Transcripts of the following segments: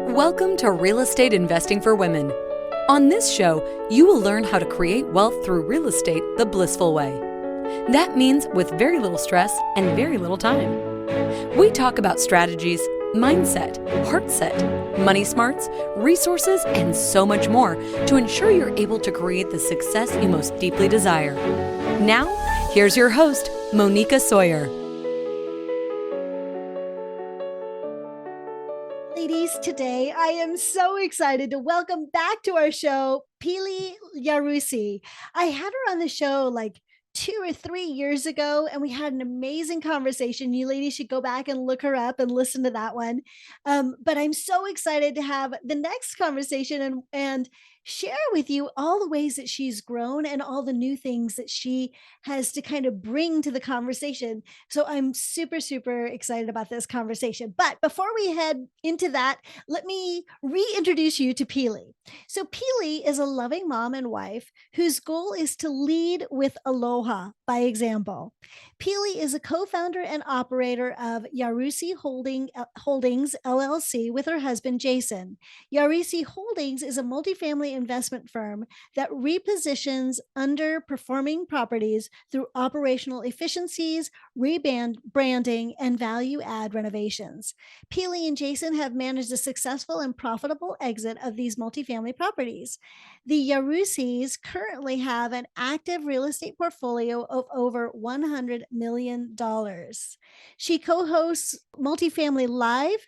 Welcome to Real Estate Investing for Women. On this show, you will learn how to create wealth through real estate the blissful way. That means with very little stress and very little time. We talk about strategies, mindset, heart set, money smarts, resources, and so much more to ensure you're able to create the success you most deeply desire. Now, here's your host, Moneeka Sawyer. Ladies, today I am so excited to welcome back to our show, Pili Yarusi. I had her on the show like 2 or 3 years ago, and we had an amazing conversation. You ladies should go back and look her up and listen to that one. But I'm so excited to have the next conversation and share with you all the ways that she's grown and all the new things that she has to kind of bring to the conversation. So I'm super, super excited about this conversation. But before we head into that, let me reintroduce you to Pili. So Pili is a loving mom and wife whose goal is to lead with aloha by example. Pili is a co-founder and operator of Yarusi Holdings LLC with her husband, Jason. Yarusi Holdings is a multifamily investment firm that repositions underperforming properties through operational efficiencies, rebranding, and value-add renovations. Pili and Jason have managed a successful and profitable exit of these multifamily properties. The Yarusis currently have an active real estate portfolio of over $100 million. She co-hosts Multifamily Live,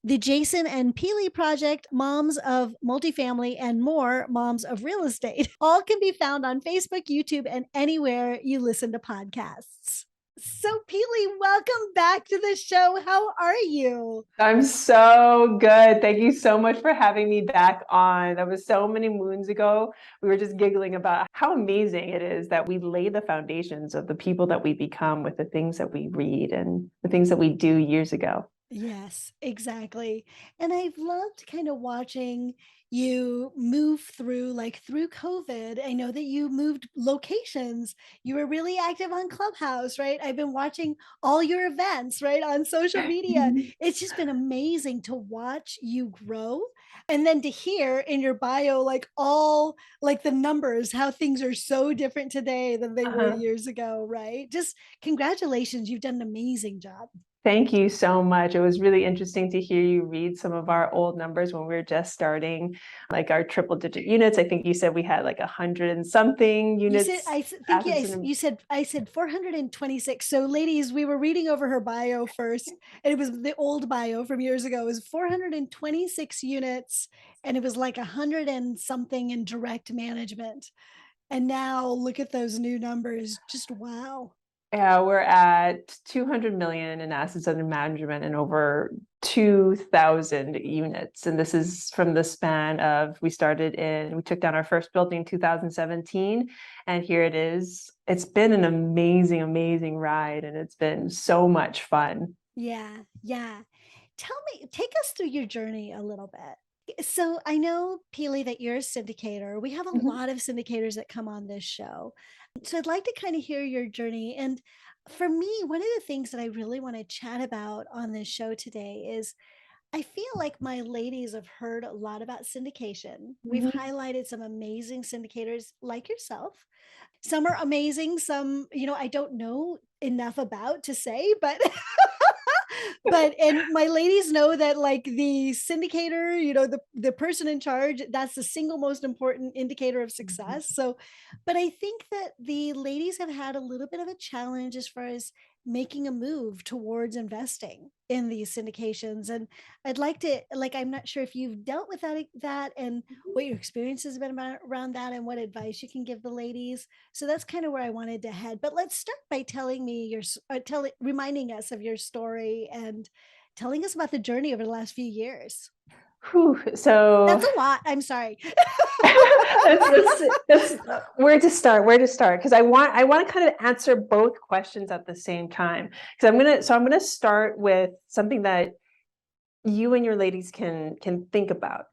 the Jason and Pili Project, Moms of Multifamily, and more, Moms of Real Estate. All can be found on Facebook, YouTube, and anywhere you listen to podcasts. So Pili, welcome back to the show. How are you? I'm so good. Thank you so much for having me back on. That was so many moons ago. We were just giggling about how amazing it is that we lay the foundations of the people that we become with the things that we read and the things that we do years ago. Yes, exactly. And I've loved kind of watching you move through COVID. I know that you moved locations. You were really active on Clubhouse, right? I've been watching all your events, right, on social media. It's just been amazing to watch you grow. And then to hear in your bio, like all like the numbers, how things are so different today than they were years ago, right? Just congratulations. You've done an amazing job. Thank you so much. It was really interesting to hear you read some of our old numbers when we were just starting, like our triple digit units. I think you said we had like 100 and something units. I said 426. So ladies, we were reading over her bio first, and it was the old bio from years ago. It was 426 units, and it was like 100 and something in direct management. And now look at those new numbers. Just wow. Yeah, we're at 200 million in assets under management and over 2,000 units. And this is from the span of, we took down our first building in 2017, and here it is. It's been an amazing, amazing ride, and it's been so much fun. Yeah. Take us through your journey a little bit. So I know, Pili, that you're a syndicator. We have a lot of syndicators that come on this show. So I'd like to kind of hear your journey. And for me, one of the things that I really want to chat about on this show today is I feel like my ladies have heard a lot about syndication. We've highlighted some amazing syndicators like yourself. Some are amazing, some, I don't know enough about to say, but and my ladies know that like the syndicator, the person in charge, that's the single most important indicator of success. So, but I think that the ladies have had a little bit of a challenge as far as making a move towards investing in these syndications. And I'd like to, I'm not sure if you've dealt with that and what your experience has been around that and what advice you can give the ladies. So that's kind of where I wanted to head. But let's start by reminding us of your story and telling us about the journey over the last few years. So that's a lot. I'm sorry. that's where to start. Because I want to kind of answer both questions at the same time. Because I'm gonna start with something that you and your ladies can think about.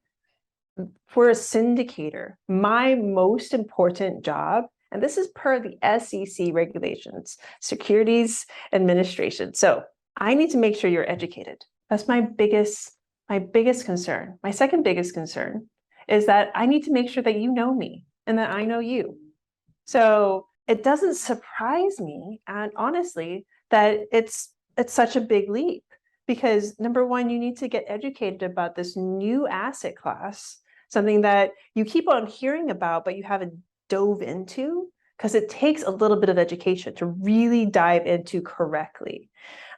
For a syndicator, my most important job, and this is per the SEC regulations, Securities Administration. So I need to make sure you're educated. That's my biggest my biggest concern, my second biggest concern, is that I need to make sure that you know me and that I know you. So it doesn't surprise me, and honestly, that it's such a big leap, because number one, you need to get educated about this new asset class, something that you keep on hearing about, but you haven't dove into, because it takes a little bit of education to really dive into correctly.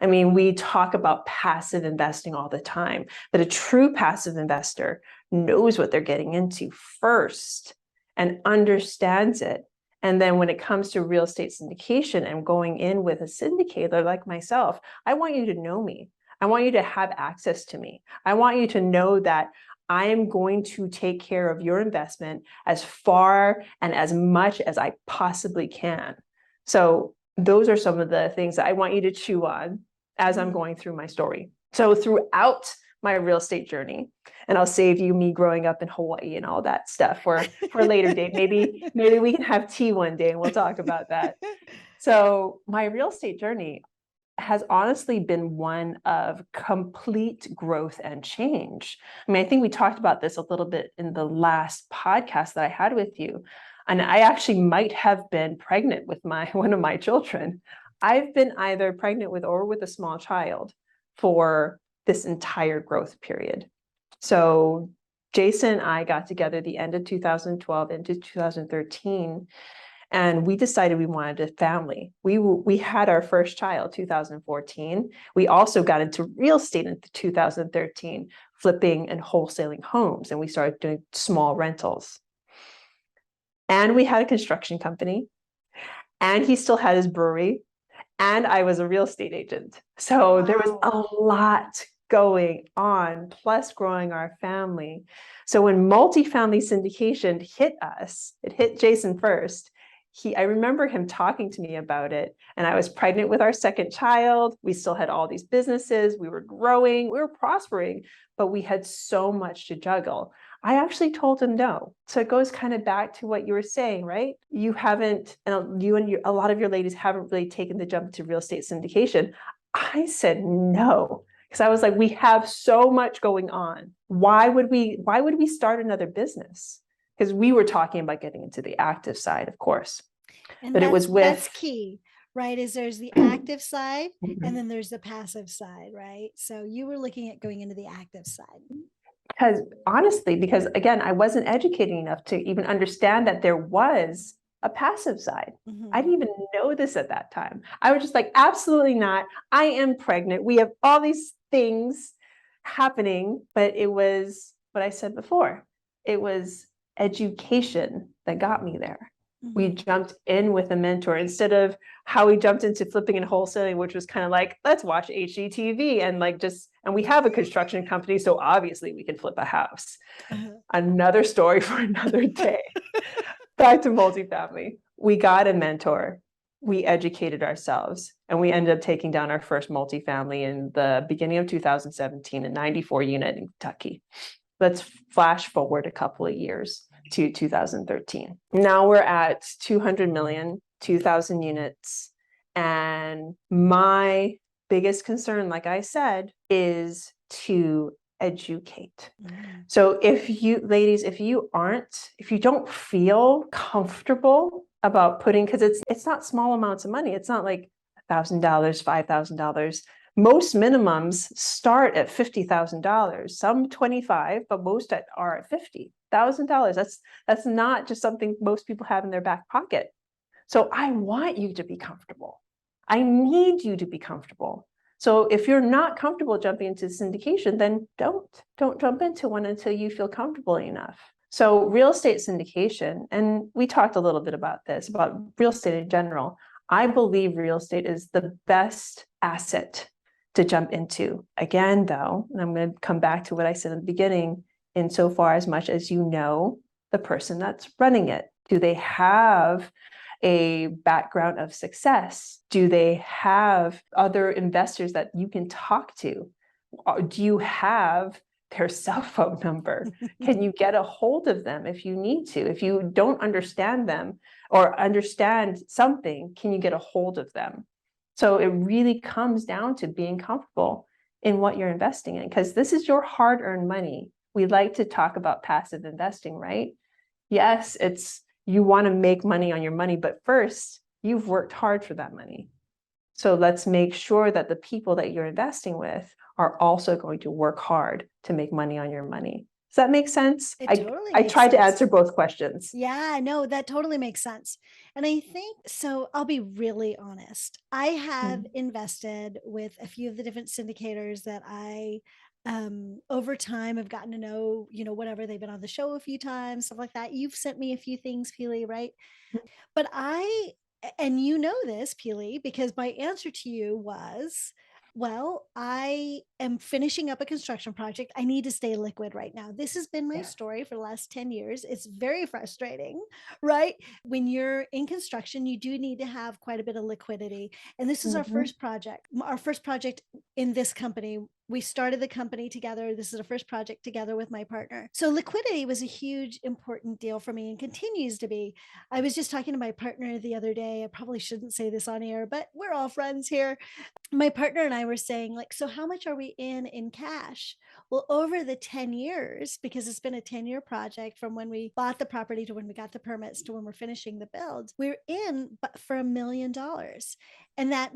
I mean, we talk about passive investing all the time, but a true passive investor knows what they're getting into first and understands it. And then when it comes to real estate syndication and going in with a syndicator like myself, I want you to know me. I want you to have access to me. I want you to know that I am going to take care of your investment as far and as much as I possibly can. So those are some of the things that I want you to chew on as I'm going through my story. So throughout my real estate journey, and I'll save you me growing up in Hawaii and all that stuff for a later date. Maybe we can have tea one day and we'll talk about that. So my real estate journey has honestly been one of complete growth and change. I mean, I think we talked about this a little bit in the last podcast that I had with you. And I actually might have been pregnant with one of my children. I've been either pregnant with or with a small child for this entire growth period. So Jason and I got together the end of 2012 into 2013. And we decided we wanted a family. We had our first child 2014. We also got into real estate in 2013, flipping and wholesaling homes, and we started doing small rentals. And we had a construction company, and he still had his brewery, and I was a real estate agent. So there was a lot going on, plus growing our family. So when multifamily syndication hit us, it hit Jason first. I remember him talking to me about it, and I was pregnant with our second child. We still had all these businesses. We were growing, we were prospering, but we had so much to juggle. I actually told him no. So it goes kind of back to what you were saying, right? You haven't, and a lot of your ladies haven't really taken the jump to real estate syndication. I said no, because I was like, we have so much going on. Why would we start another business? Because we were talking about getting into the active side, of course. And but it was with that's key, right? Is there's the active side and then there's the passive side, right? So you were looking at going into the active side. Because again, I wasn't educated enough to even understand that there was a passive side. I didn't even know this at that time. I was just like, absolutely not. I am pregnant. We have all these things happening, but it was what I said before. It was education that got me there. We jumped in with a mentor instead of how we jumped into flipping and wholesaling, which was kind of like, let's watch HGTV and we have a construction company, so obviously we can flip a house. Another story for another day. Back to multifamily. We got a mentor. We educated ourselves, and we ended up taking down our first multifamily in the beginning of 2017, a 94 unit in Kentucky. Let's flash forward a couple of years to 2013. Now we're at 200 million, 2,000 units. And my biggest concern, like I said, is to educate. So if you ladies, if you don't feel comfortable about putting, because it's not small amounts of money. It's not like $1,000, $5,000. Most minimums start at $50,000, some 25, but most are at $50,000. That's not just something most people have in their back pocket. So I want you to be comfortable. I need you to be comfortable. So if you're not comfortable jumping into syndication, then don't jump into one until you feel comfortable enough. So real estate syndication, and we talked a little bit about this, about real estate in general. I believe real estate is the best asset to jump into. Again, though, and I'm going to come back to what I said in the beginning, insofar as much as you know the person that's running it. Do they have a background of success? Do they have other investors that you can talk to? Do you have their cell phone number? Can you get a hold of them if you need to? If you don't understand them or understand something, can you get a hold of them? So it really comes down to being comfortable in what you're investing in, because this is your hard-earned money. We like to talk about passive investing, right? Yes, it's you want to make money on your money, but first you've worked hard for that money. So let's make sure that the people that you're investing with are also going to work hard to make money on your money. Does that make sense? It totally I makes tried to sense. answer both questions. Yeah, no, that totally makes sense. And I think so. I'll be really honest. I have invested with a few of the different syndicators that I over time have gotten to know, whatever, they've been on the show a few times, stuff like that. You've sent me a few things, Pili, right? But and you know this, Pili, because my answer to you was, well, I am finishing up a construction project. I need to stay liquid right now. This has been my story for the last 10 years. It's very frustrating, right? When you're in construction, you do need to have quite a bit of liquidity. And this is our first project in this company. We started the company together. This is our first project together with my partner. So liquidity was a huge, important deal for me and continues to be. I was just talking to my partner the other day. I probably shouldn't say this on air, but we're all friends here. My partner and I were saying, like, so how much are we in cash? Well, over the 10 years, because it's been a 10-year project from when we bought the property to when we got the permits to when we're finishing the build, we're in for $1 million. And that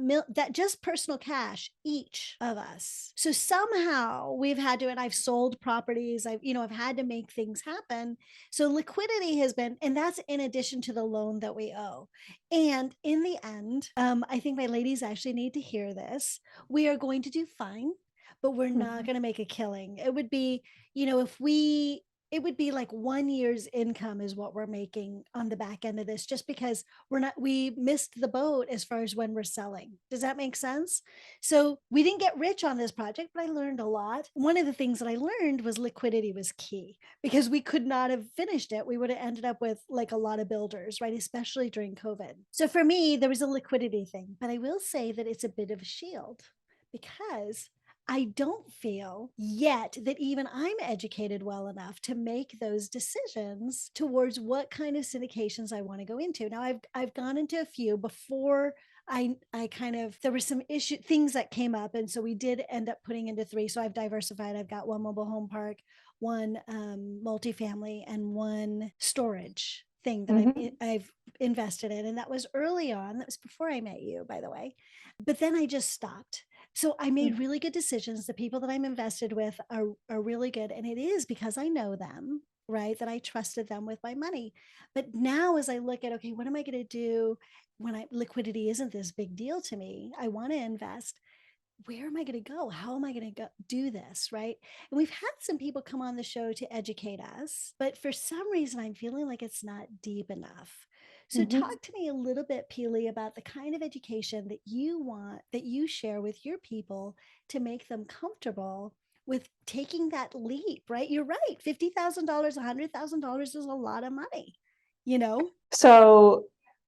just personal cash, each of us. So somehow we've had to, and I've sold properties, I've had to make things happen. So liquidity has been, and that's in addition to the loan that we owe. And in the end, I think my ladies actually need to hear this. We are going to do fine, but we're not going to make a killing. It would be, it would be like 1 year's income is what we're making on the back end of this, just because we missed the boat as far as when we're selling. Does that make sense? So we didn't get rich on this project, but I learned a lot. One of the things that I learned was liquidity was key, because we could not have finished it. We would have ended up with like a lot of builders, right? Especially during COVID. So for me, there was a liquidity thing, but I will say that it's a bit of a shield, because I don't feel yet that even I'm educated well enough to make those decisions towards what kind of syndications I want to go into. Now I've gone into a few before I there were some things that came up. And so we did end up putting into 3. So I've diversified. I've got 1 mobile home park, 1 multifamily, and 1 storage thing that I've invested in. And that was early on. That was before I met you, by the way. But then I just stopped. So I made really good decisions. The people that I'm invested with are really good. And it is because I know them, right? That I trusted them with my money. But now as I look at, okay, what am I going to do when liquidity isn't this big deal to me? I want to invest. Where am I going to go? How am I going to do this? Right. And we've had some people come on the show to educate us, but for some reason, I'm feeling like it's not deep enough. So talk to me a little bit, Pili, about the kind of education that you want, that you share with your people to make them comfortable with taking that leap, right? You're right. $50,000, $100,000 is a lot of money, So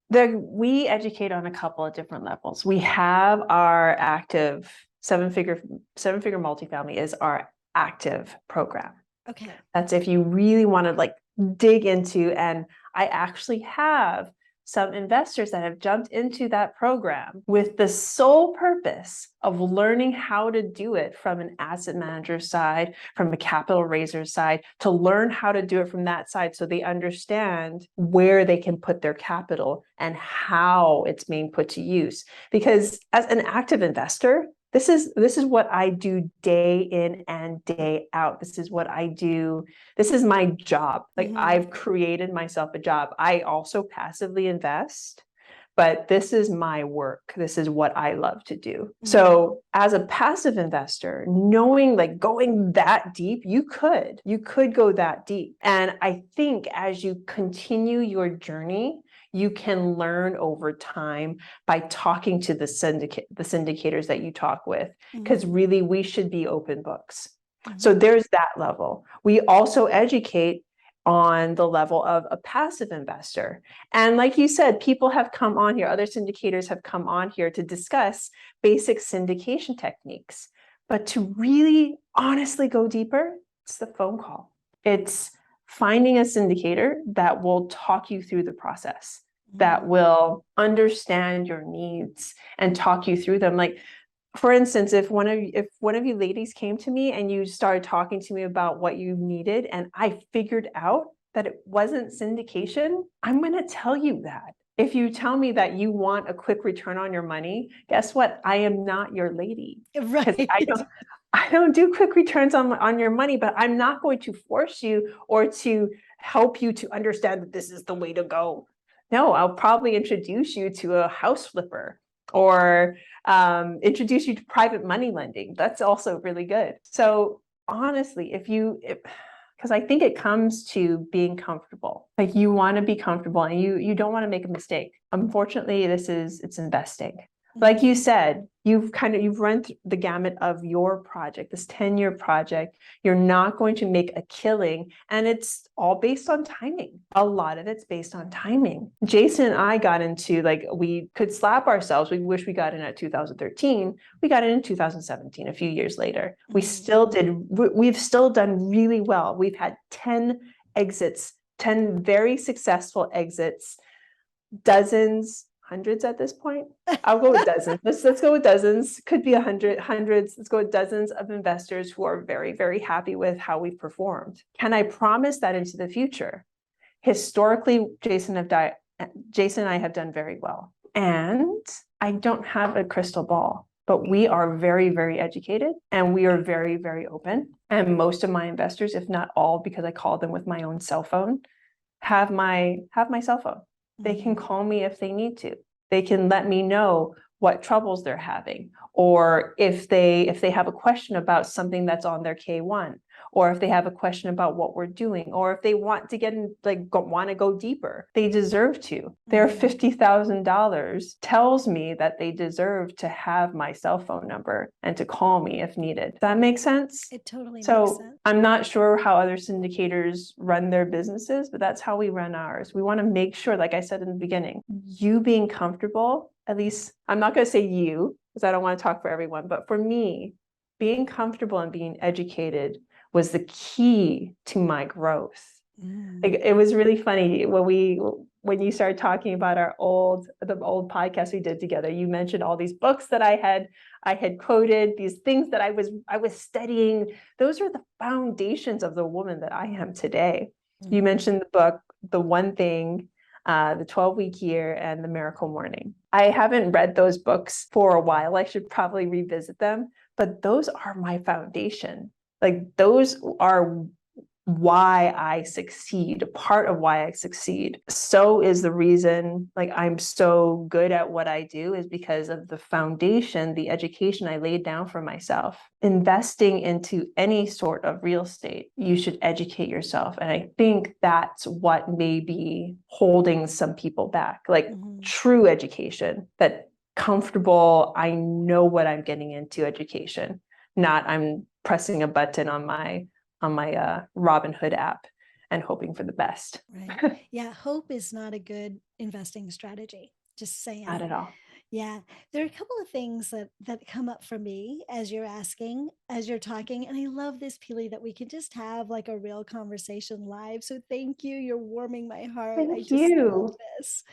we educate on a couple of different levels. We have our active 7-figure multifamily is our active program. Okay. That's if you really want to like dig into, and I actually have some investors that have jumped into that program with the sole purpose of learning how to do it from an asset manager side, from a capital raiser side, to learn how to do it from that side so they understand where they can put their capital and how it's being put to use. Because as an active investor, this is what I do day in and day out. This is what I do. This is my job. Like I've created myself a job. I also passively invest, but this is my work. This is what I love to do. So as a passive investor, knowing like going that deep, you could go that deep. And I think as you continue your journey, you can learn over time by talking to the syndicators that you talk with, because really we should be open books. So there's that level. We also educate on the level of a passive investor. And like you said, people have come on here, other syndicators have come on here to discuss basic syndication techniques. But to really honestly go deeper, it's the phone call. It's finding a syndicator that will talk you through the process, that will understand your needs and talk you through them. Like for instance, if one of you ladies came to me and you started talking to me about what you needed, and I figured out that it wasn't syndication, I'm going to tell you that. If you tell me that you want a quick return on your money, guess what? I am not your lady. Because Right. I don't do quick returns on your money, but I'm not going to force you or to help you to understand that this is the way to go. No, I'll probably introduce you to a house flipper, or introduce you to private money lending. That's also really good. So honestly, because I think it comes to being comfortable. Like, you want to be comfortable and you don't want to make a mistake. Unfortunately, it's investing. Like you said, you've run the gamut of your project, this 10-year project. You're not going to make a killing, and it's all based on timing. A lot of it's based on timing. Jason and I got into, like, we could slap ourselves. We wish we got in at 2013. We got in 2017, a few years later. We've still done really well. We've had 10 exits, 10 very successful exits, dozens, hundreds at this point. I'll go with dozens. Let's go with dozens. Could be hundreds. Let's go with dozens of investors who are very, very happy with how we've performed. Can I promise that into the future? Historically, Jason and I have done very well. And I don't have a crystal ball, but we are very, very educated, and we are very, very open. And most of my investors, if not all, because I call them with my own cell phone, have my cell phone. They can call me if they need to. They can let me know what troubles they're having, or if they have a question about something that's on their K1, or if they have a question about what we're doing, or if they want to want to go deeper. They deserve to. Their $50,000 tells me that they deserve to have my cell phone number and to call me if needed. Does that make sense? It totally makes So sense. I'm not sure how other syndicators run their businesses, but that's how we run ours. We want to make sure, like I said in the beginning, you being comfortable, at least I'm not going to say you, because I don't want to talk for everyone, but for me, being comfortable and being educated was the key to my growth. Like, it was really funny when you started talking about the old podcast we did together. You mentioned all these books that I had quoted, these things that I was studying. Those are the foundations of the woman that I am today. You mentioned the book, The One Thing, The 12-Week Year, and The Miracle Morning. I haven't read those books for a while. I should probably revisit them, but those are my foundation. Like, those are why I succeed, part of why I succeed. So is the reason, like, I'm so good at what I do, is because of the foundation, the education I laid down for myself. Investing into any sort of real estate, you should educate yourself. And I think that's what may be holding some people back, like true education, that comfortable, I know what I'm getting into education, not I'm pressing a button on my Robinhood app and hoping for the best. Right. Yeah. Hope is not a good investing strategy. Just saying. Not at all. Yeah. There are a couple of things that come up for me as you're asking, as you're talking. And I love this, Pili, that we can just have like a real conversation live. So thank you. You're warming my heart. I just love this.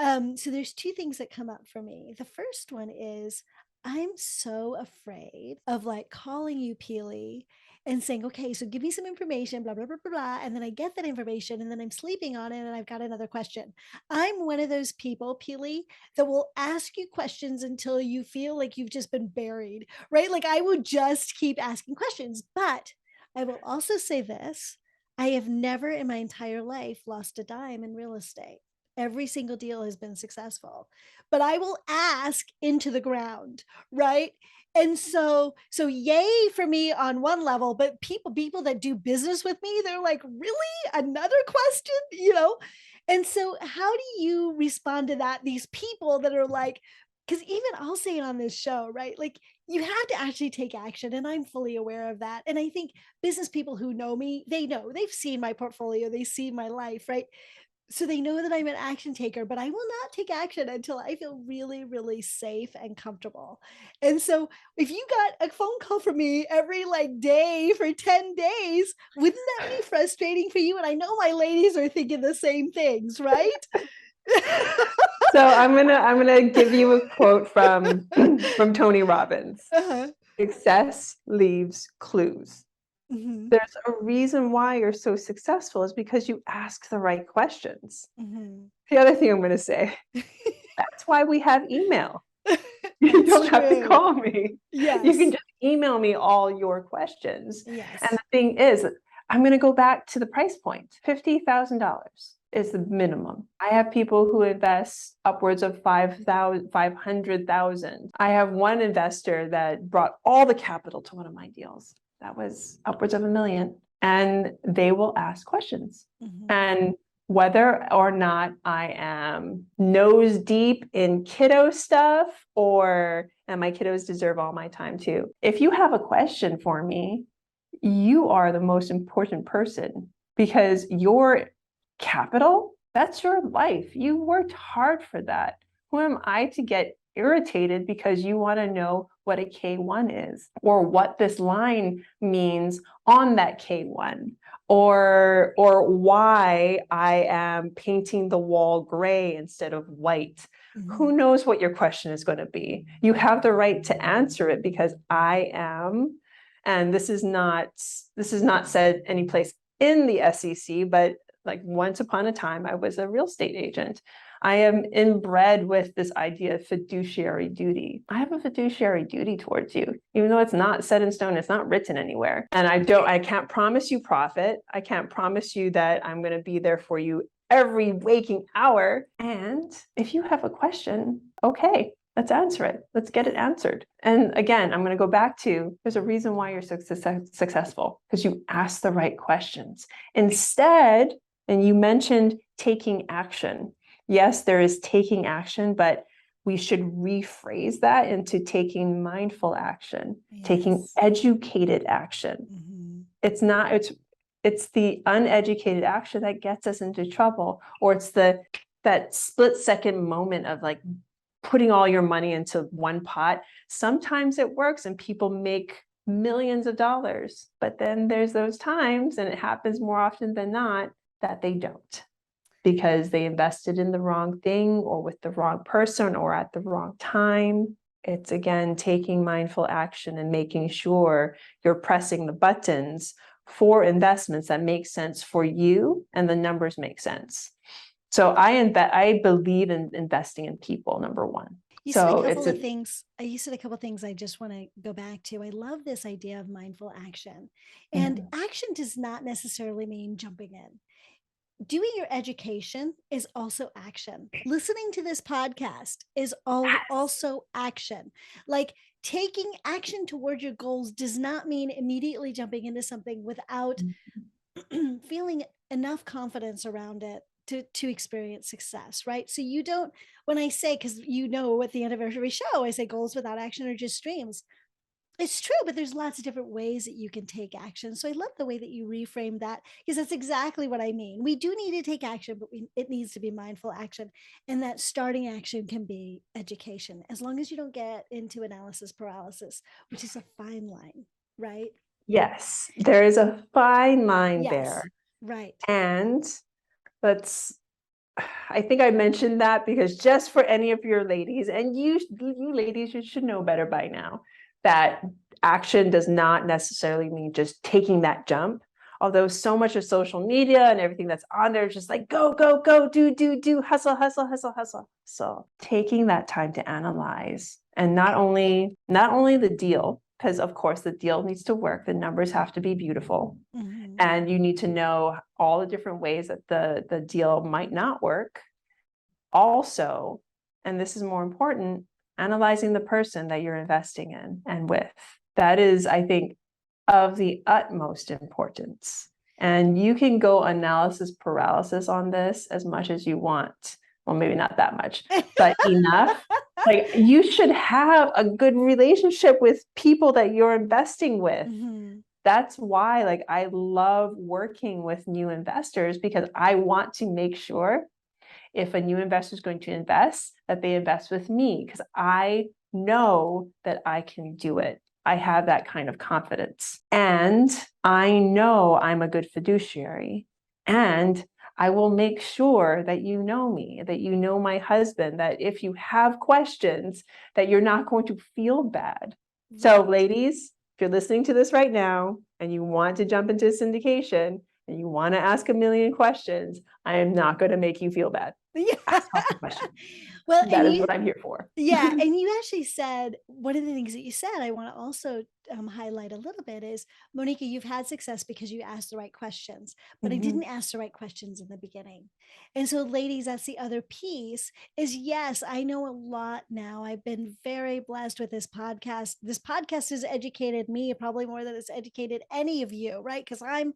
So there's two things that come up for me. The first one is, I'm so afraid of like calling you, Pili, and saying, okay, so give me some information, blah, blah, blah, blah, blah. And then I get that information and then I'm sleeping on it and I've got another question. I'm one of those people, Pili, that will ask you questions until you feel like you've just been buried, right? Like, I would just keep asking questions. But I will also say this, I have never in my entire life lost a dime in real estate. Every single deal has been successful, but I will ask into the ground, right? And so yay for me on one level, but people that do business with me, they're like, really? Another question, And so how do you respond to that? These people that are like, because even I'll say it on this show, right? Like, you have to actually take action. And I'm fully aware of that. And I think business people who know me, they've seen my portfolio, they've seen my life, right? So they know that I'm an action taker, but I will not take action until I feel really, really safe and comfortable. And so if you got a phone call from me every day for 10 days, wouldn't that be frustrating for you? And I know my ladies are thinking the same things, right? So I'm gonna give you a quote from Tony Robbins. Uh-huh. Success leaves clues. Mhm. There's a reason why you're so successful is because you ask the right questions. Mhm. The other thing I'm going to say, that's why we have email. You That's don't have to true. call me. You can Yes. just email me all your questions. And Yes. the thing is, I'm going to go back to the price point. $50,000 is the minimum. I have people who invest upwards of 500,000. I have one investor that brought all the capital to one of my deals. That was upwards of $1 million. And they will ask questions. Mhm. And whether or not I am nose deep in kiddo stuff and my kiddos deserve all my time too. If you have a question for me, you are the most important person because your capital, that's your life. You worked hard for that. Who am I to get irritated because you want to know what a K1 is or what this line means on that K1 or why I am painting the wall gray instead of white? Who Mhm. knows what your question is going to be? You have the right to answer it because I am, and this is not said any place in the SEC, but like once upon a time, I was a real estate agent. I am inbred with this idea of fiduciary duty. I have a fiduciary duty towards you, even though it's not set in stone, it's not written anywhere. And I can't promise you profit. I can't promise you that I'm going to be there for you every waking hour. And if you have a question, okay, let's answer it. Let's get it answered. And again, I'm going to go back to, there's a reason why you're successful, because you ask the right questions. Instead, and you mentioned taking action. Yes, there is taking action, but we should rephrase that into taking mindful action, taking Yes. educated action. Mhm. It's the uneducated action that gets us into trouble, or it's that split second moment of like putting all your money into one pot. Sometimes it works and people make millions of dollars, but then there's those times, and it happens more often than not, that they don't, because they invested in the wrong thing or with the wrong person or at the wrong time. It's again taking mindful action and making sure you're pressing the buttons for investments that make sense for you and the numbers make sense. So I believe in investing in people, number one. You said a So couple of things. You said a couple of things I just want to go back to. I love this idea of mindful action. And action does not necessarily mean jumping in. Doing your education is also action. Listening to this podcast is also action. Like taking action toward your goals does not mean immediately jumping into something without feeling enough confidence around it to experience success, right? So you don't, when I say, because you know at the end of every show I say goals without action are just dreams. It's true, but there's lots of different ways that you can take action. So I love the way that you reframe that, because that's exactly what I mean. We do need to take action, but it needs to be mindful action. And that starting action can be education, as long as you don't get into analysis paralysis, which is a fine line, right? yes, there is a fine line Yes, there. right. And I think I mentioned that because just for any of your ladies, and you ladies, you should know better by now, that action does not necessarily mean just taking that jump. Although so much of social media and everything that's on there is just like, go, go, go, do, hustle, hustle, hustle, hustle. So taking that time to analyze, and not only the deal, because of course the deal needs to work, the numbers have to be beautiful. Mhm. And you need to know all the different ways that the deal might not work. Also, and this is more important, analyzing the person that you're investing in and with. That is, I think, of the utmost importance. And you can go analysis paralysis on this as much as you want. Well, maybe not that much, but enough. Like, you should have a good relationship with people that you're investing with. Mhm. That's why, like, I love working with new investors, because I want to make sure if a new investor is going to invest, that they invest with me, because I know that I can do it. I have that kind of confidence. And I know I'm a good fiduciary. And I will make sure that you know me, that you know my husband, that if you have questions, that you're not going to feel bad. So ladies, if you're listening to this right now and you want to jump into syndication and you want to ask a million questions, I am not going to make you feel bad. Yeah. Ask lots of questions. Well, That is what I'm here for. yeah, and you actually said one of the things that you said, I want to also highlight a little bit is, Moneeka, you've had success because you asked the right questions, but I didn't ask the right questions in the beginning. And so, ladies, that's the other piece is, yes, I know a lot now. I've been very blessed with this podcast. This podcast has educated me probably more than it's educated any of you, right? Because I'm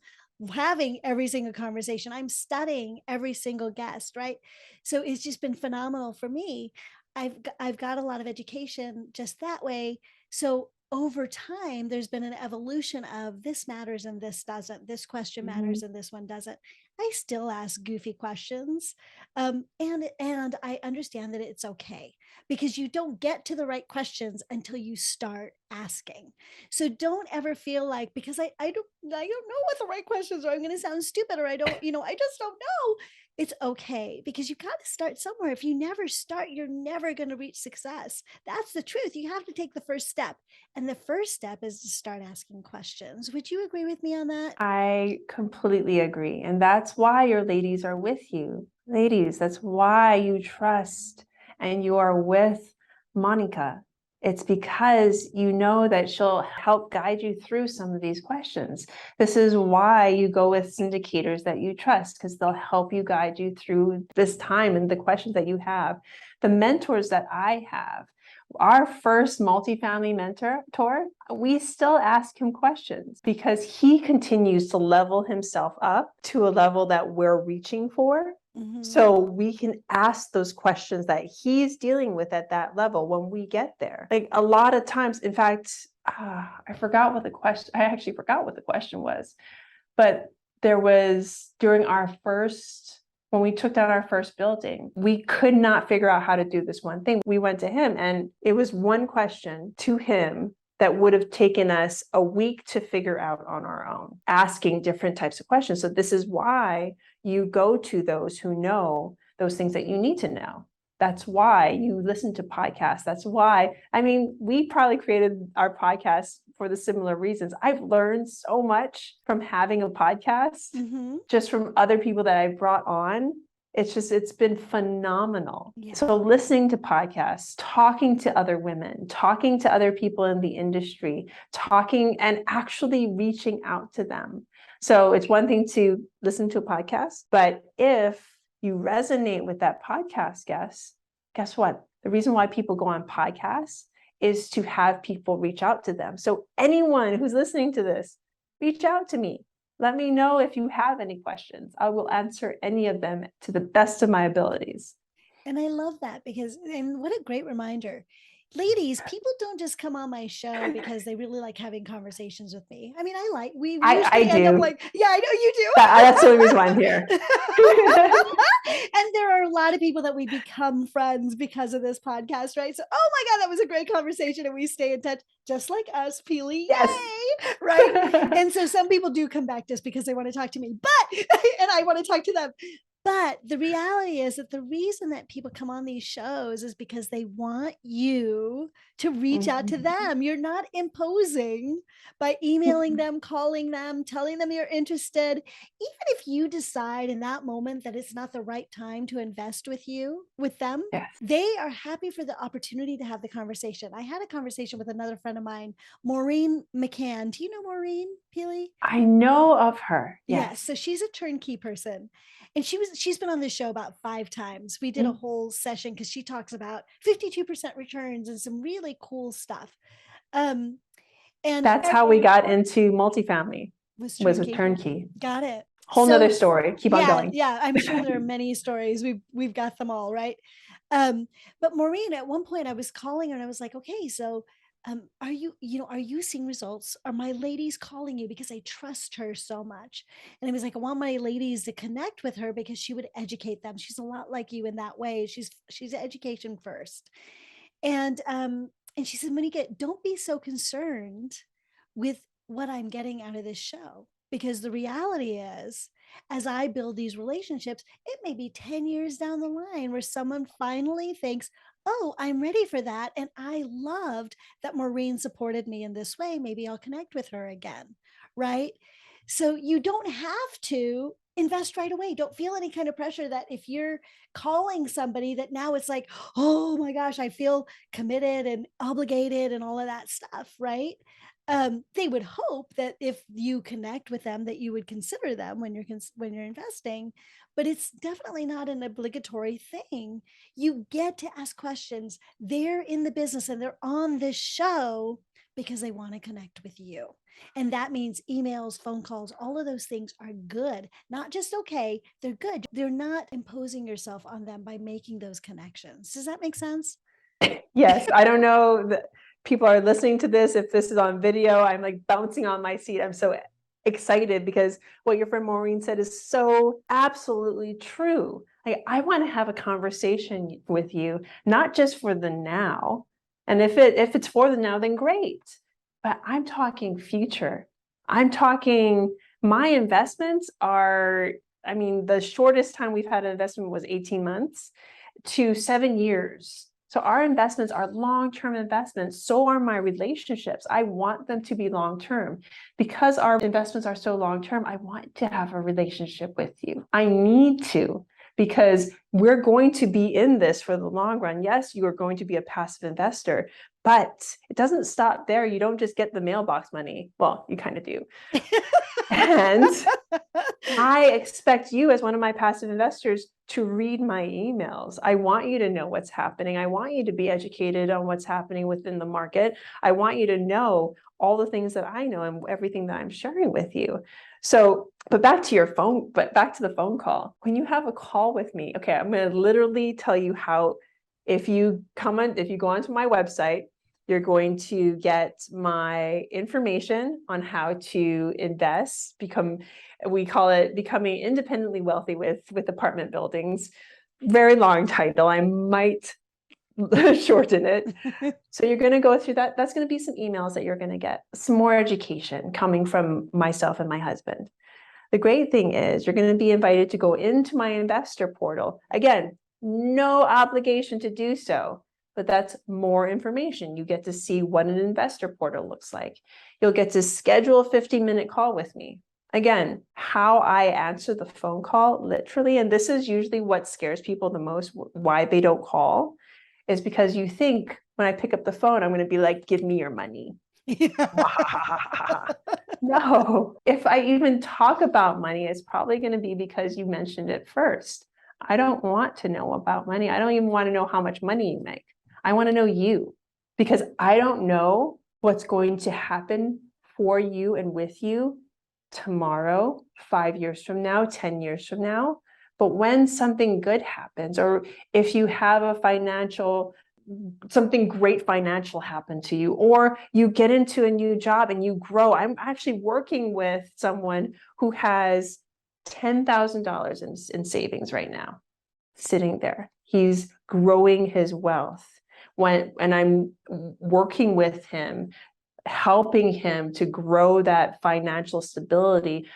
having every single conversation, I'm studying every single guest, right? So it's just been phenomenal for me. I've got a lot of education just that way. So over time, there's been an evolution of this matters and this doesn't. This question matters and this one doesn't. I still ask goofy questions, and I understand that it's okay because you don't get to the right questions until you start asking. So don't ever feel like because I don't know what the right questions are. I'm going to sound stupid or I don't I just don't know. It's okay because you got to start somewhere. If you never start, you're never going to reach success. That's the truth. You have to take the first step. And the first step is to start asking questions. Would you agree with me on that? I completely agree. And that's why your ladies are with you. Ladies, that's why you trust and you are with Moneeka. It's because you know that she'll help guide you through some of these questions. This is why you go with syndicators that you trust, because they'll help you guide you through this time and the questions that you have. The mentors that I have, our first multifamily mentor, we still ask him questions because he continues to level himself up to a level that we're reaching for. So we can ask those questions that he's dealing with at that level when we get there. Like a lot of times, in fact, I actually forgot what the question was, but there was during when we took down our first building, we could not figure out how to do this one thing. We went to him and it was one question to him that would have taken us a week to figure out on our own, asking different types of questions. So this is why you go to those who know those things that you need to know. That's why you listen to podcasts. That's why, we probably created our podcast for the similar reasons. I've learned so much from having a podcast, just from other people that I've brought on. It's been phenomenal. Yeah. So listening to podcasts, talking to other women, talking to other people in the industry, talking and actually reaching out to them. So it's one thing to listen to a podcast, but if you resonate with that podcast guest, guess what? The reason why people go on podcasts is to have people reach out to them. So anyone who's listening to this, reach out to me. Let me know if you have any questions. I will answer any of them to the best of my abilities. And I love that and what a great reminder. Ladies, people don't just come on my show because they really like having conversations with me. We usually end up like, yeah, I know you do. That's the only reason why I'm here. And there are a lot of people that we become friends because of this podcast, right? So, oh my God, that was a great conversation and we stay in touch just like us, Pili. Yes. Yay! Right? And so some people do come back just because they want to talk to me, and I want to talk to them. But the reality is that the reason that people come on these shows is because they want you to reach out to them. You're not imposing by emailing them, calling them, telling them you're interested. Even if you decide in that moment that it's not the right time to invest with them, yes, they are happy for the opportunity to have the conversation. I had a conversation with another friend of mine, Maureen McCann. Do you know Maureen, Pili? I know of her. Yes. So she's a turnkey person. And she's been on this show about 5 times. We did a whole session because she talks about 52% returns and some really cool stuff. And that's how we got into multifamily, was with turnkey. Got it. Whole nother story. Keep on going. Yeah, I'm sure there are many stories. We've got them all, right? But Maureen, at one point I was calling her and I was like, okay, so are you seeing results? Are my ladies calling you? Because I trust her so much. And it was like, I want my ladies to connect with her because she would educate them. She's a lot like you in that way. She's education first. And she said, Moneeka, don't be so concerned with what I'm getting out of this show. Because the reality is, as I build these relationships, it may be 10 years down the line where someone finally thinks, oh, I'm ready for that. And I loved that Maureen supported me in this way. Maybe I'll connect with her again. Right. So you don't have to invest right away. Don't feel any kind of pressure that if you're calling somebody that now it's like, oh my gosh, I feel committed and obligated and all of that stuff. Right. They would hope that if you connect with them, that you would consider them when when you're investing, but it's definitely not an obligatory thing. You get to ask questions. They're in the business and they're on this show because they want to connect with you. And that means emails, phone calls, all of those things are good, not just okay, they're good. They're not imposing yourself on them by making those connections. Does that make sense? Yes, I don't know that people are listening to this. If this is on video, I'm like bouncing on my seat. I'm so excited because what your friend Maureen said is so absolutely true. Like, I want to have a conversation with you, not just for the now. And if it's for the now, then great. But I'm talking future. I'm talking my investments are, I mean, the shortest time we've had an investment was 18 months to 7 years. So our investments are long-term investments. So are my relationships. I want them to be long-term. Because our investments are so long-term, I want to have a relationship with you. I need to, because we're going to be in this for the long run. Yes, you are going to be a passive investor, but it doesn't stop there. You don't just get the mailbox money. Well, you kind of do. And I expect you, as one of my passive investors, to read my emails. I want you to know what's happening. I want you to be educated on what's happening within the market. I want you to know all the things that I know and everything that I'm sharing with you. So, but back to the phone call. When you have a call with me, okay, I'm going to literally tell you how, if you go onto my website, you're going to get my information on how to invest, we call it becoming independently wealthy with apartment buildings. Very long title. I might shorten it. So you're going to go through that. That's going to be some emails that you're going to get, some more education coming from myself and my husband. The great thing is you're going to be invited to go into my investor portal. Again, no obligation to do so, but that's more information. You get to see what an investor portal looks like. You'll get to schedule a 15-minute call with me. Again, how I answer the phone call, literally, and this is usually what scares people the most, why they don't call, is because you think when I pick up the phone, I'm going to be like, give me your money. No, if I even talk about money, it's probably going to be because you mentioned it first. I don't want to know about money. I don't even want to know how much money you make. I want to know you, because I don't know what's going to happen for you and with you tomorrow, 5 years from now, 10 years from now. But when something good happens, or if you have something great financial happen to you, or you get into a new job and you grow. I'm actually working with someone who has $10,000 in savings right now, sitting there. He's growing his wealth. And I'm working with him, helping him to grow that financial stability,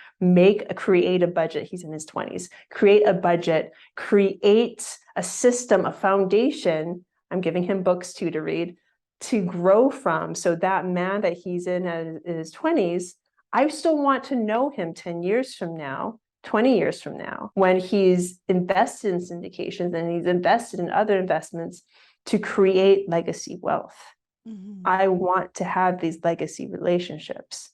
create a budget. He's in his 20s. Create a budget, create a system, a foundation. I'm giving him books too to read, to grow from. So that man that he's in his 20s, I still want to know him 10 years from now, 20 years from now, when he's invested in syndications and he's invested in other investments to create legacy wealth. Mm-hmm. I want to have these legacy relationships.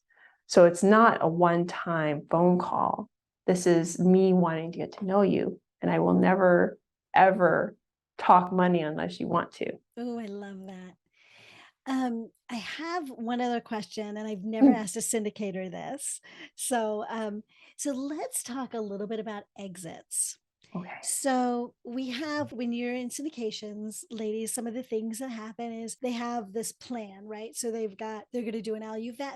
So it's not a one-time phone call. This is me wanting to get to know you. And I will never, ever talk money unless you want to. Oh, I love that. I have one other question, and I've never asked a syndicator this. So let's talk a little bit about exits. Okay. So we have, when you're in syndications, ladies, some of the things that happen is they have this plan, right? So they're going to do an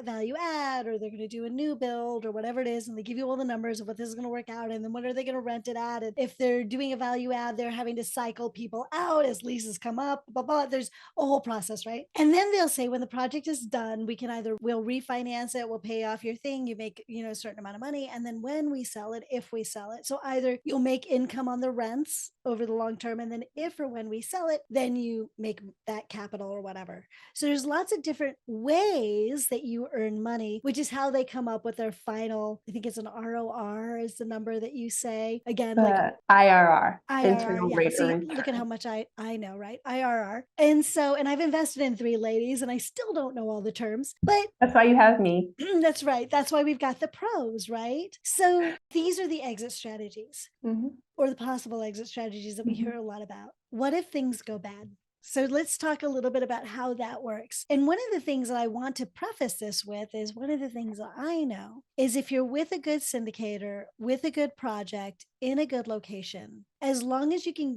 value add, or they're going to do a new build, or whatever it is. And they give you all the numbers of what this is going to work out. And then what are they going to rent it at? And if they're doing a value add, they're having to cycle people out as leases come up, blah, blah. There's a whole process, right? And then they'll say, when the project is done, we'll refinance it, we'll pay off your thing, you make, a certain amount of money. And then when we sell it, if we sell it, so either you'll make income on the rents over the long term, and then if or when we sell it, then you make that capital or whatever. So there's lots of different ways that you earn money, which is how they come up with their final, I think it's an ROR is the number that you say. Again, like IRR, IRR, internal yeah. rate of See, return. look at how much I know, right? IRR. And I've invested in 3 ladies, and I still don't know all the terms, but That's why you have me. that's right. That's why we've got the pros, right? So these are the exit strategies, or the possible exit strategies that we hear a lot about. What if things go bad? So let's talk a little bit about how that works. And one of the things that I want to preface this with is, one of the things that I know is, if you're with a good syndicator, with a good project, in a good location, as long as you can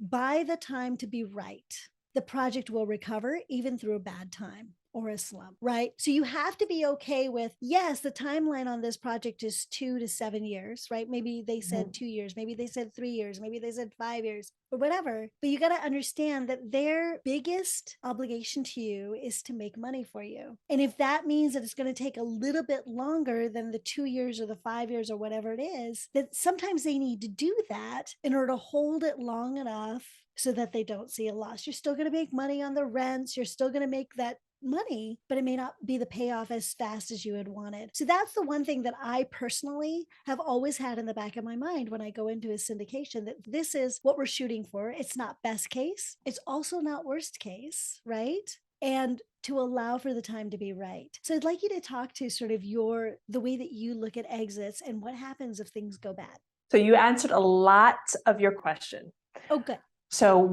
buy the time to be right, the project will recover even through a bad time or a slump, right? So you have to be okay with, yes, the timeline on this project is 2 to 7 years, right? Maybe they said 2 years, maybe they said 3 years, maybe they said 5 years, or whatever. But you got to understand that their biggest obligation to you is to make money for you. And if that means that it's going to take a little bit longer than the 2 years or the 5 years or whatever it is, that sometimes they need to do that in order to hold it long enough so that they don't see a loss. You're still going to make money on the rents. You're still going to make that money, but it may not be the payoff as fast as you had wanted. So that's the one thing that I personally have always had in the back of my mind when I go into a syndication, that this is what we're shooting for. It's not best case. It's also not worst case, right? And to allow for the time to be right. So I'd like you to talk to sort of the way that you look at exits and what happens if things go bad. So you answered a lot of your question. Oh, good. So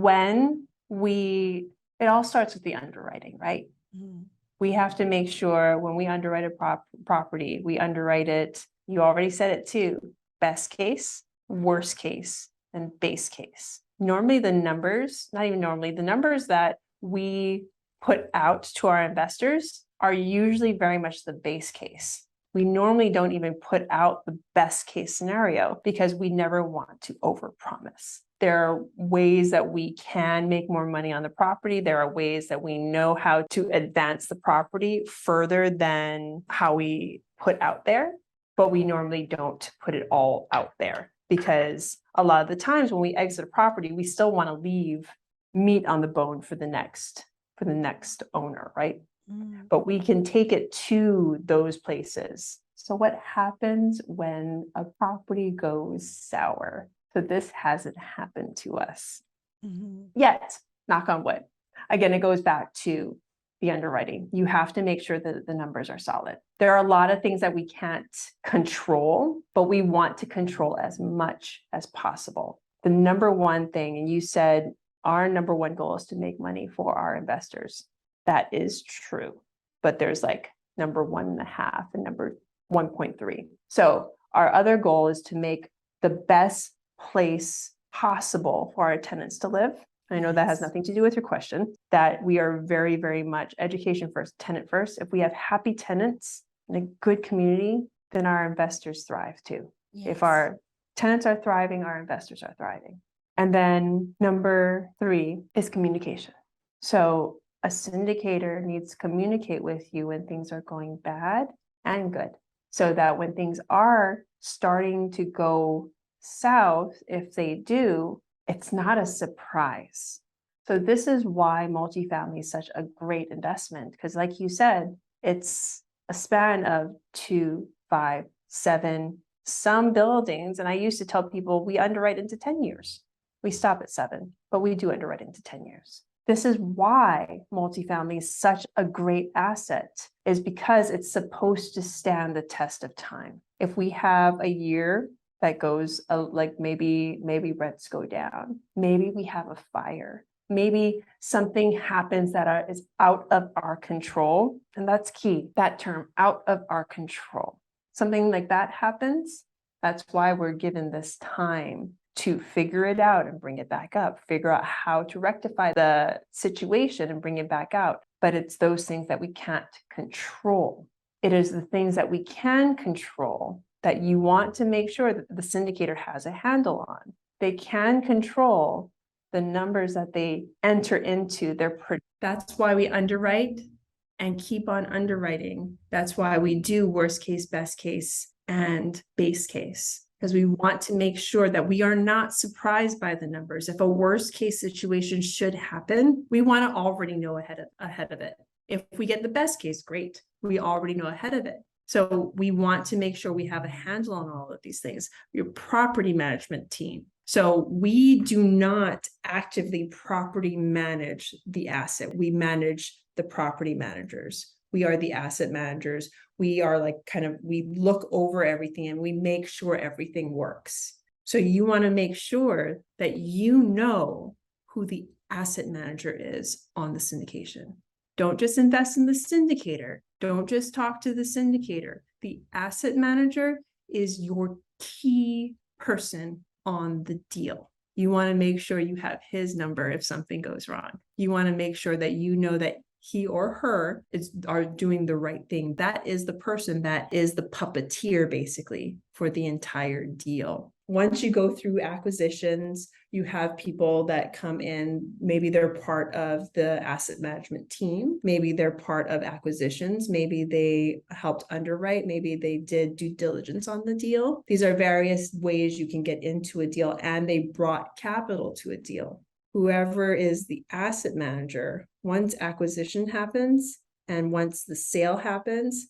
it all starts with the underwriting, right? We have to make sure when we underwrite a property, we underwrite it, you already said it too, best case, worst case, and base case. Normally the numbers that we put out to our investors are usually very much the base case. We normally don't even put out the best case scenario because we never want to overpromise. There are ways that we can make more money on the property. There are ways that we know how to advance the property further than how we put out there, but we normally don't put it all out there, because a lot of the times when we exit a property, we still want to leave meat on the bone for the next owner, right? But we can take it to those places. So what happens when a property goes sour? So this hasn't happened to us yet, knock on wood. Again, it goes back to the underwriting. You have to make sure that the numbers are solid. There are a lot of things that we can't control, but we want to control as much as possible. The number one thing, and you said our number one goal is to make money for our investors. That is true, but there's like number 1.5 and number 1.3. So our other goal is to make the best place possible for our tenants to live. I know that has nothing to do with your question, that we are very, very much education first, tenant first. If we have happy tenants in a good community, then our investors thrive too. If our tenants are thriving, our investors are thriving. And then number 3 is communication. So a syndicator needs to communicate with you when things are going bad and good, so that when things are starting to go south, if they do, it's not a surprise. So this is why multifamily is such a great investment, because like you said, it's a span of 2, 5, 7, some buildings. And I used to tell people we underwrite into 10 years. We stop at 7, but we do underwrite into 10 years. This is why multifamily is such a great asset, is because it's supposed to stand the test of time. If we have a year that goes like maybe rents go down, maybe we have a fire, maybe something happens that is out of our control. And that's key, that term, out of our control. Something like that happens. That's why we're given this time to figure it out and bring it back up, figure out how to rectify the situation and bring it back out. But it's those things that we can't control. It is the things that we can control that you want to make sure that the syndicator has a handle on. They can control the numbers that they enter into their. That's why we underwrite and keep on underwriting. That's why we do worst case, best case, and base case, because we want to make sure that we are not surprised by the numbers. If a worst case situation should happen, we want to already know ahead of it. If we get the best case, great. We already know ahead of it. So we want to make sure we have a handle on all of these things. Your property management team. So we do not actively property manage the asset. We manage the property managers. We are the asset managers. We are like we look over everything and we make sure everything works. So you want to make sure that you know who the asset manager is on the syndication. Don't just invest in the syndicator. Don't just talk to the syndicator. The asset manager is your key person on the deal. You want to make sure you have his number if something goes wrong. You want to make sure that you know that he or her are doing the right thing. That is the person that is the puppeteer, basically, for the entire deal. Once you go through acquisitions, you have people that come in. Maybe they're part of the asset management team. Maybe they're part of acquisitions. Maybe they helped underwrite. Maybe they did due diligence on the deal. These are various ways you can get into a deal, and they brought capital to a deal. Whoever is the asset manager, once acquisition happens and once the sale happens,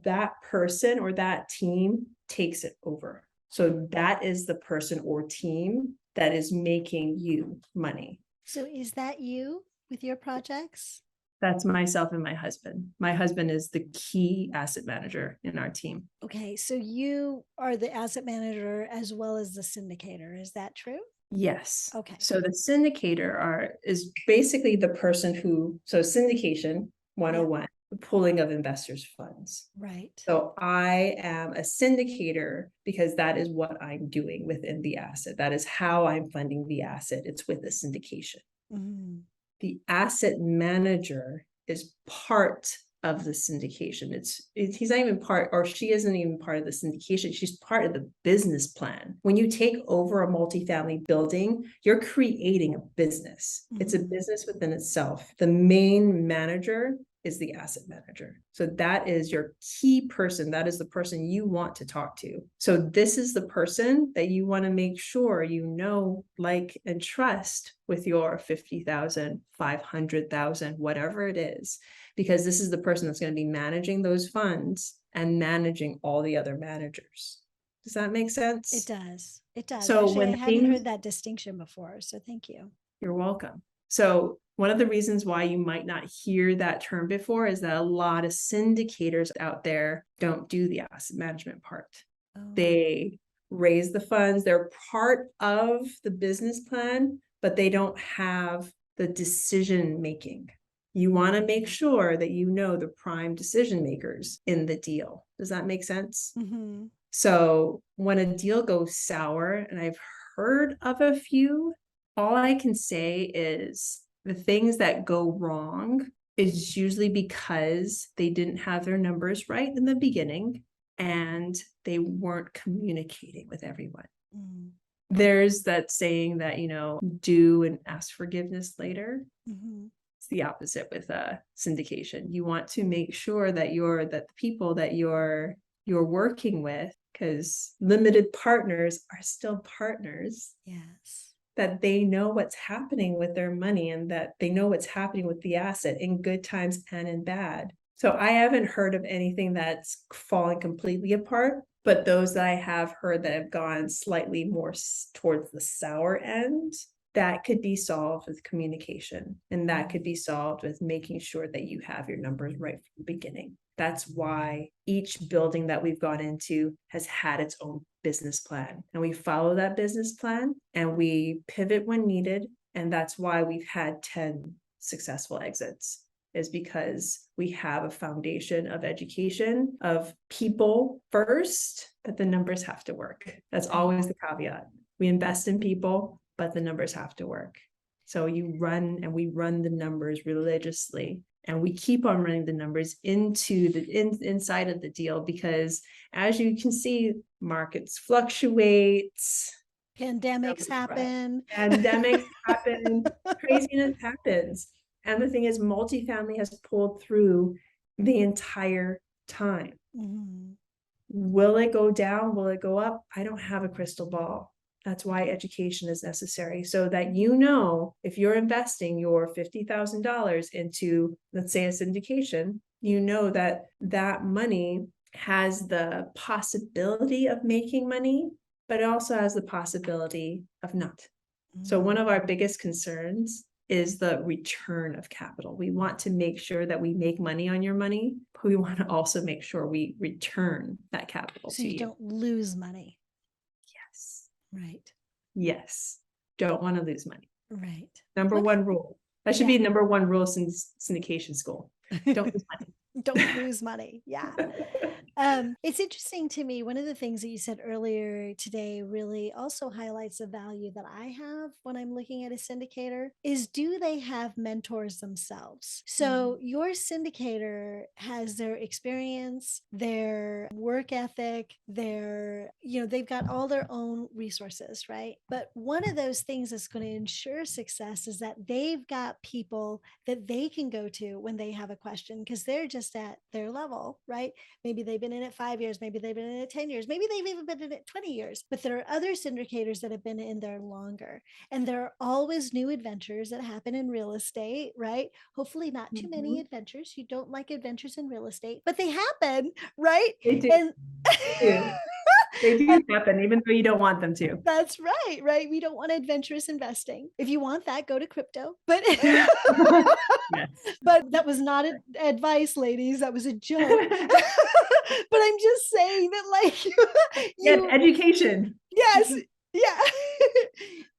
that person or that team takes it over. So that is the person or team that is making you money. So is that you with your projects? That's myself and my husband. My husband is the key asset manager in our team. Okay, so you are the asset manager as well as the syndicator. Is that true? Yes. Okay. So the syndicator is basically the person who, so syndication 101, the pooling of investors' funds. Right. So I am a syndicator because that is what I'm doing within the asset. That is how I'm funding the asset. It's with a syndication. Mm-hmm. The asset manager is part of the syndication. He's not even part, or she isn't even part of the syndication. She's part of the business plan. When you take over a multifamily building, you're creating a business. Mm-hmm. It's a business within itself. The main manager is the asset manager. So that is your key person. That is the person you want to talk to. So this is the person that you want to make sure you know, like, and trust with your 50,000, 500,000, whatever it is, because this is the person that's going to be managing those funds and managing all the other managers. Does that make sense? It does. It does. So actually, I hadn't heard that distinction before. So thank you. You're welcome. So one of the reasons why you might not hear that term before is that a lot of syndicators out there don't do the asset management part. Oh. They raise the funds. They're part of the business plan, but they don't have the decision making. You want to make sure that you know the prime decision makers in the deal. Does that make sense? Mm-hmm. So when a deal goes sour, and I've heard of a few, all I can say is the things that go wrong is usually because they didn't have their numbers right in the beginning and they weren't communicating with everyone. Mm. There's that saying that, do and ask forgiveness later. Mm-hmm. It's the opposite with syndication. You want to make sure that the people that you're working with, because limited partners are still partners. Yes. That they know what's happening with their money and that they know what's happening with the asset in good times and in bad. So I haven't heard of anything that's fallen completely apart, but those that I have heard that have gone slightly more towards the sour end, that could be solved with communication. And that could be solved with making sure that you have your numbers right from the beginning. That's why each building that we've gone into has had its own business plan. And we follow that business plan and we pivot when needed. And that's why we've had 10 successful exits. is because we have a foundation of education, of people first, but the numbers have to work. That's always the caveat. We invest in people, but the numbers have to work. So we run the numbers religiously, and we keep on running the numbers into the inside of the deal, because as you can see, markets fluctuate. Pandemics happen. Craziness happens. And the thing is, multifamily has pulled through the entire time. Mm-hmm. Will it go down? Will it go up? I don't have a crystal ball. That's why education is necessary, so that if you're investing your $50,000 into, let's say, a syndication, that money has the possibility of making money, but it also has the possibility of not. So one of our biggest concerns is the return of capital. We want to make sure that we make money on your money, but we want to also make sure we return that capital so to you don't lose money. Yes. Right. Yes. Don't want to lose money. Right. Number one rule. That should be number one rule since syndication school. Don't lose money. Don't lose money. Yeah. It's interesting to me. One of the things that you said earlier today really also highlights the value that I have when I'm looking at a syndicator is, do they have mentors themselves? So your syndicator has their experience, their work ethic, they've got all their own resources, right? But one of those things that's going to ensure success is that they've got people that they can go to when they have a question, because they're just at their level, right? Maybe they've been in it 5 years, maybe they've been in it 10 years, maybe they've even been in it 20 years, but there are other syndicators that have been in there longer. And there are always new adventures that happen in real estate, right? Hopefully not too many adventures. You don't like adventures in real estate, but they happen, right? They do. And They do happen, even though you don't want them to. That's right, right? We don't want adventurous investing. If you want that, go to crypto. But Yes. but that was not advice, ladies. That was a joke. But I'm just saying that, like, education. Yes, yeah.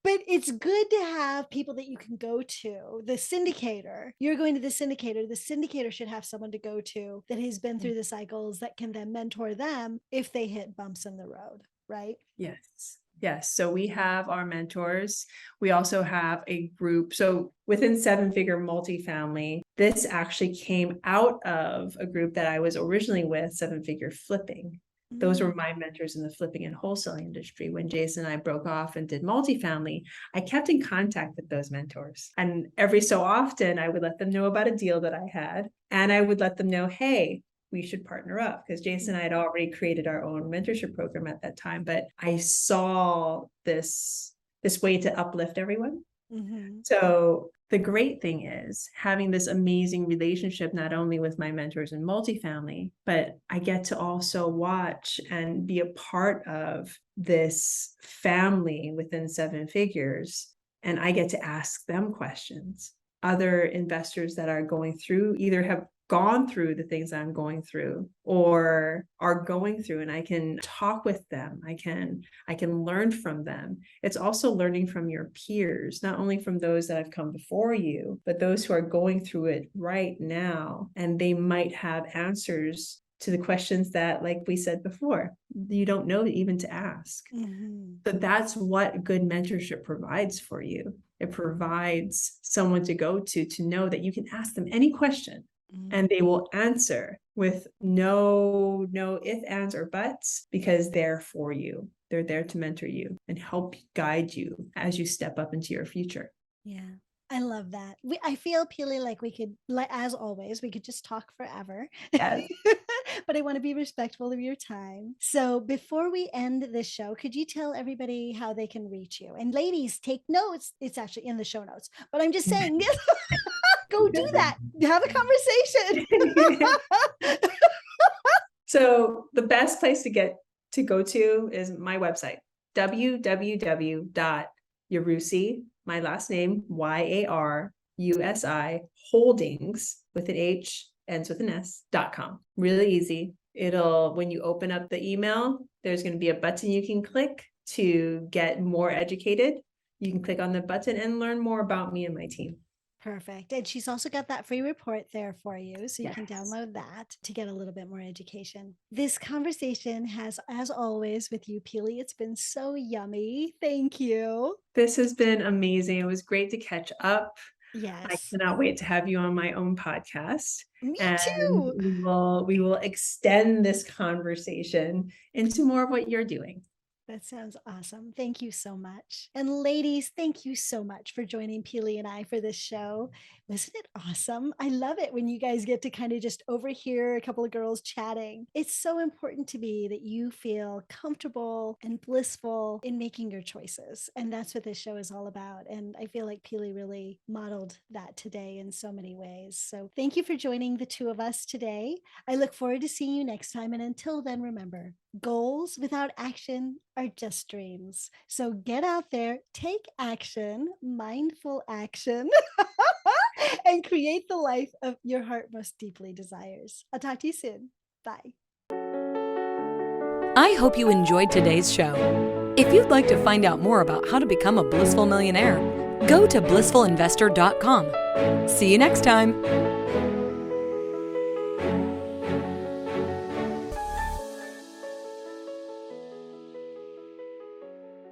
But it's good to have people that you can go to. The syndicator, you're going to the syndicator. The syndicator should have someone to go to that has been through the cycles, that can then mentor them if they hit bumps in the road, right? Yes. Yes. So we have our mentors. We also have a group. So within Seven Figure Multifamily, this actually came out of a group that I was originally with, Seven Figure Flipping. Those were my mentors in the flipping and wholesaling industry. When Jason and I broke off and did multifamily, I kept in contact with those mentors. And every so often, I would let them know about a deal that I had. And I would let them know, hey, we should partner up, because Jason and I had already created our own mentorship program at that time. But I saw this way to uplift everyone. So the great thing is having this amazing relationship, not only with my mentors in multifamily, but I get to also watch and be a part of this family within Seven Figures. And I get to ask them questions. Other investors that are going through either have gone through the things I'm going through or are going through, and I can talk with them. I can learn from them. It's also learning from your peers, not only from those that have come before you, but those who are going through it right now. And they might have answers to the questions that, like we said before, you don't know even to ask. So that's what good mentorship provides for you. It provides someone to go to know that you can ask them any question. And they will answer with no ifs, ands, or buts, because they're for you. They're there to mentor you and help guide you as you step up into your future. Yeah, I love that. I feel, Pili, like we could, like, as always, we could just talk forever. Yes. But I want to be respectful of your time. So before we end this show, could you tell everybody how they can reach you? And ladies, take notes. It's actually in the show notes, but I'm just saying, go do that. Have a conversation. So the best place to go to is my website, www.yarusi, my last name, YARUSI, holdings, with an H, ends with an S.com. Really easy. When you open up the email, there's going to be a button you can click to get more educated. You can click on the button and learn more about me and my team. Perfect. And she's also got that free report there for you. So you can Yes. download that to get a little bit more education. This conversation has, as always, with you, Pili, it's been so yummy. Thank you. This has been amazing. It was great to catch up. I Yes. cannot wait to have you on my own podcast. Me And too. we will extend this conversation into more of what you're doing. That sounds awesome. Thank you so much. And ladies, thank you so much for joining Pili and I for this show. Wasn't it awesome? I love it when you guys get to kind of just overhear a couple of girls chatting. It's so important to me that you feel comfortable and blissful in making your choices. And that's what this show is all about. And I feel like Pili really modeled that today in so many ways. So thank you for joining the two of us today. I look forward to seeing you next time. And until then, remember, goals without action are just dreams. So get out there, take action, mindful action, and create the life of your heart most deeply desires. I'll talk to you soon. Bye. I hope you enjoyed today's show. If you'd like to find out more about how to become a blissful millionaire, go to blissfulinvestor.com. See you next time.